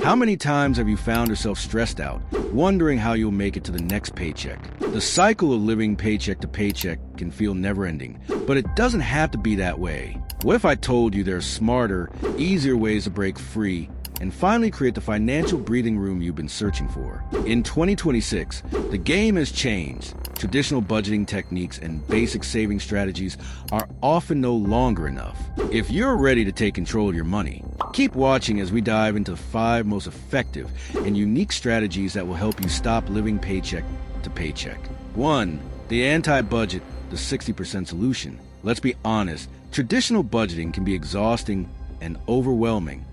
How many times have you found yourself stressed out, wondering how you'll make it to the next paycheck? The cycle of living paycheck to paycheck can feel never-ending, but it doesn't have to be that way. What if I told you there are smarter, easier ways to break free and finally create the financial breathing room you've been searching for? In 2026, the game has changed. Traditional budgeting techniques and basic saving strategies are often no longer enough. If you're ready to take control of your money, keep watching as we dive into the 5 most effective and unique strategies that will help you stop living paycheck to paycheck. 1. The anti-budget, the 60% solution. Let's be honest, traditional budgeting can be exhausting and overwhelming.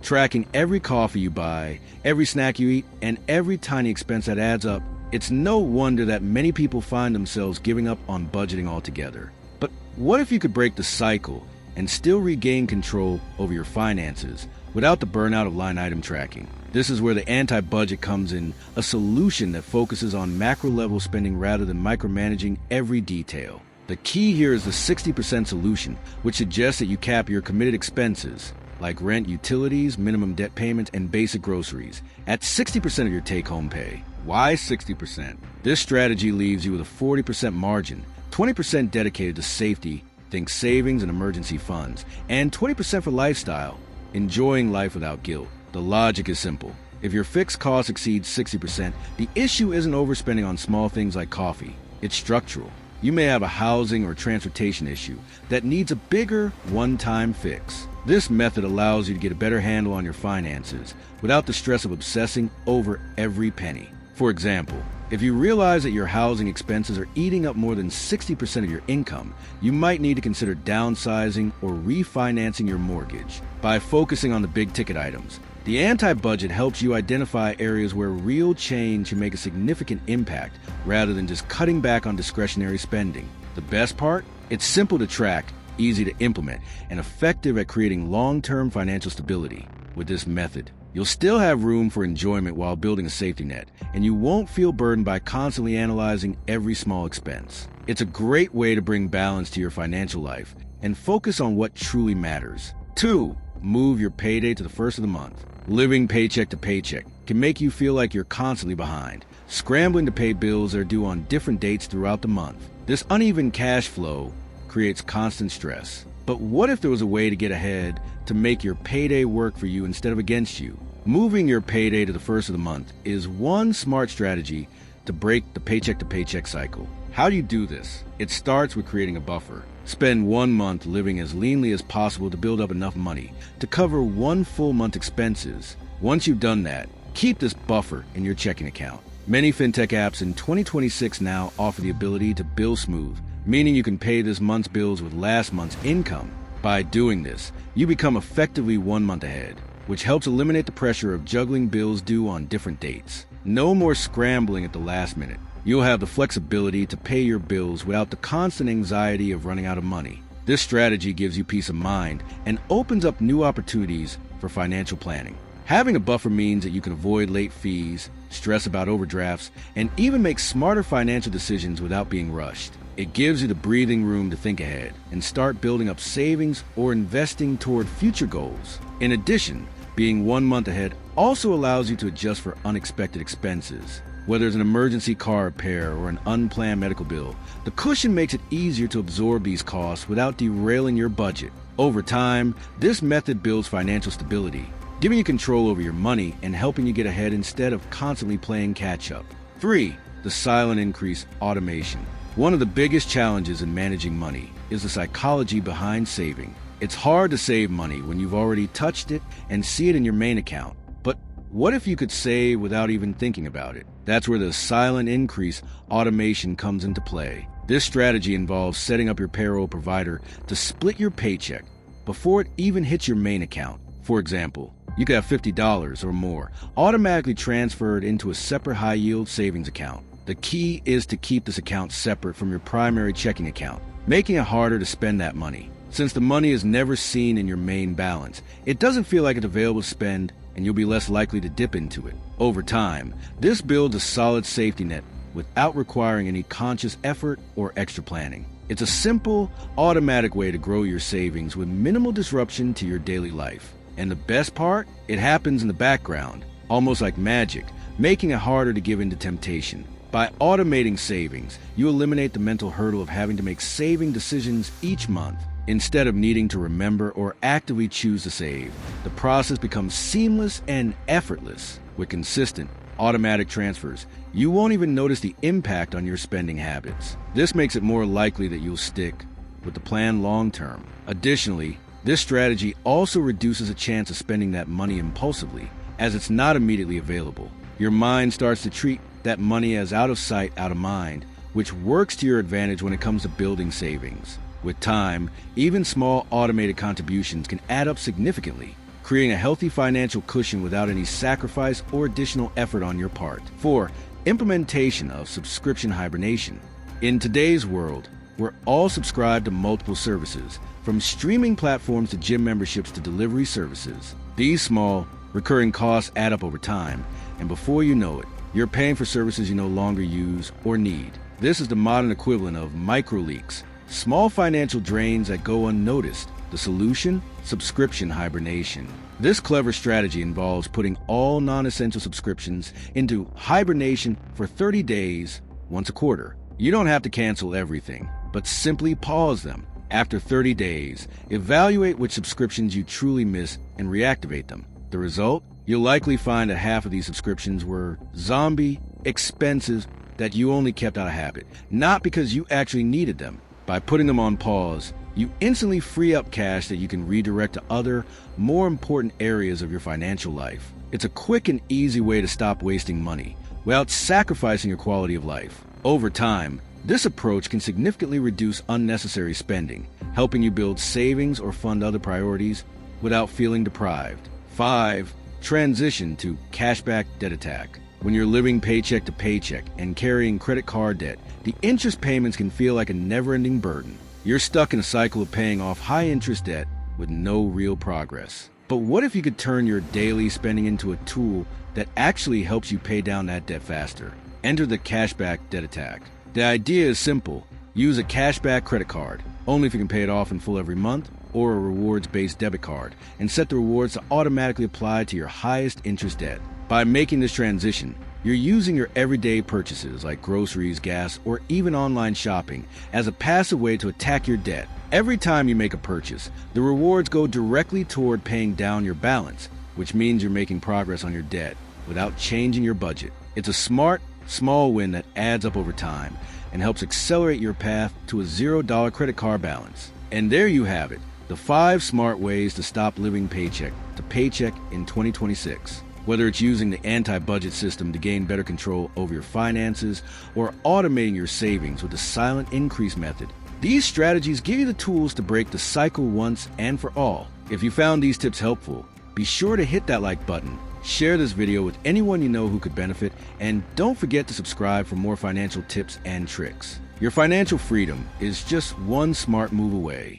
Tracking every coffee you buy, every snack you eat, and every tiny expense that adds up. It's no wonder that many people find themselves giving up on budgeting altogether. But what if you could break the cycle and still regain control over your finances without the burnout of line item tracking? This is where the anti-budget comes in, a solution that focuses on macro-level spending rather than micromanaging every detail. The key here is the 60% solution, which suggests that you cap your committed expenses, like rent, utilities, minimum debt payments, and basic groceries, at 60% of your take-home pay. Why 60%? This strategy leaves you with a 40% margin, 20% dedicated to safety, think savings and emergency funds, and 20% for lifestyle, enjoying life without guilt. The logic is simple. If your fixed cost exceeds 60%, the issue isn't overspending on small things like coffee. It's structural. You may have a housing or transportation issue that needs a bigger, one-time fix. This method allows you to get a better handle on your finances without the stress of obsessing over every penny. For example, if you realize that your housing expenses are eating up more than 60% of your income, you might need to consider downsizing or refinancing your mortgage. By focusing on the big-ticket items, the anti-budget helps you identify areas where real change can make a significant impact rather than just cutting back on discretionary spending. The best part? It's simple to track, easy to implement, and effective at creating long-term financial stability. With this method, you'll still have room for enjoyment while building a safety net, and you won't feel burdened by constantly analyzing every small expense. It's a great way to bring balance to your financial life and focus on what truly matters. 2. Move your payday to the first of the month. Living paycheck to paycheck can make you feel like you're constantly behind, scrambling to pay bills that are due on different dates throughout the month. This uneven cash flow creates constant stress. But what if there was a way to get ahead to make your payday work for you instead of against you? Moving your payday to the first of the month is one smart strategy to break the paycheck to paycheck cycle. How do you do this? It starts with creating a buffer. Spend 1 month living as leanly as possible to build up enough money to cover 1 full month expenses. Once you've done that, keep this buffer in your checking account. Many fintech apps in 2026 now offer the ability to bill smooth, meaning you can pay this month's bills with last month's income. By doing this, you become effectively 1 month ahead, which helps eliminate the pressure of juggling bills due on different dates. No more scrambling at the last minute. You'll have the flexibility to pay your bills without the constant anxiety of running out of money. This strategy gives you peace of mind and opens up new opportunities for financial planning. Having a buffer means that you can avoid late fees, stress about overdrafts, and even make smarter financial decisions without being rushed. It gives you the breathing room to think ahead and start building up savings or investing toward future goals. In addition, being 1 month ahead also allows you to adjust for unexpected expenses. Whether it's an emergency car repair or an unplanned medical bill, the cushion makes it easier to absorb these costs without derailing your budget. Over time, this method builds financial stability, giving you control over your money and helping you get ahead instead of constantly playing catch-up. 3. The silent increase automation. One of the biggest challenges in managing money is the psychology behind saving. It's hard to save money when you've already touched it and see it in your main account. But what if you could save without even thinking about it? That's where the silent increase automation comes into play. This strategy involves setting up your payroll provider to split your paycheck before it even hits your main account. For example, you could have $50 or more automatically transferred into a separate high-yield savings account. The key is to keep this account separate from your primary checking account, making it harder to spend that money. Since the money is never seen in your main balance, it doesn't feel like it's available to spend, and you'll be less likely to dip into it. Over time, this builds a solid safety net without requiring any conscious effort or extra planning. It's a simple, automatic way to grow your savings with minimal disruption to your daily life. And the best part? It happens in the background, almost like magic, making it harder to give in to temptation. By automating savings, you eliminate the mental hurdle of having to make saving decisions each month. Instead of needing to remember or actively choose to save, the process becomes seamless and effortless. With consistent, automatic transfers, you won't even notice the impact on your spending habits. This makes it more likely that you'll stick with the plan long term. Additionally, this strategy also reduces the chance of spending that money impulsively, as it's not immediately available. Your mind starts to treat that money as out of sight, out of mind, which works to your advantage when it comes to building savings. With time, even small automated contributions can add up significantly, creating a healthy financial cushion without any sacrifice or additional effort on your part. 4. Implementation of subscription hibernation. In today's world, we're all subscribed to multiple services, from streaming platforms to gym memberships to delivery services. These small, recurring costs add up over time, and before you know it, you're paying for services you no longer use or need. This is the modern equivalent of micro-leaks, small financial drains that go unnoticed. The solution? Subscription hibernation. This clever strategy involves putting all non-essential subscriptions into hibernation for 30 days, once a quarter. You don't have to cancel everything, but simply pause them. After 30 days, evaluate which subscriptions you truly miss and reactivate them. The result? You'll likely find that half of these subscriptions were zombie expenses that you only kept out of habit, not because you actually needed them. By putting them on pause, you instantly free up cash that you can redirect to other, more important areas of your financial life. It's a quick and easy way to stop wasting money without sacrificing your quality of life. Over time, this approach can significantly reduce unnecessary spending, helping you build savings or fund other priorities without feeling deprived. 5. Transition to cashback debt attack. When you're living paycheck to paycheck and carrying credit card debt, the interest payments can feel like a never-ending burden. You're stuck in a cycle of paying off high-interest debt with no real progress. But what if you could turn your daily spending into a tool that actually helps you pay down that debt faster? Enter the cashback debt attack. The idea is simple. Use a cashback credit card, only if you can pay it off in full every month, or a rewards-based debit card, and set the rewards to automatically apply to your highest interest debt. By making this transition, you're using your everyday purchases like groceries, gas, or even online shopping as a passive way to attack your debt. Every time you make a purchase, the rewards go directly toward paying down your balance, which means you're making progress on your debt without changing your budget. It's a smart, small win that adds up over time and helps accelerate your path to a $0 credit card balance. And there you have it, the 5 smart ways to stop living paycheck to paycheck in 2026. Whether it's using the anti-budget system to gain better control over your finances or automating your savings with the silent increase method, these strategies give you the tools to break the cycle once and for all. If you found these tips helpful, be sure to hit that like button, share this video with anyone you know who could benefit, and don't forget to subscribe for more financial tips and tricks. Your financial freedom is just one smart move away.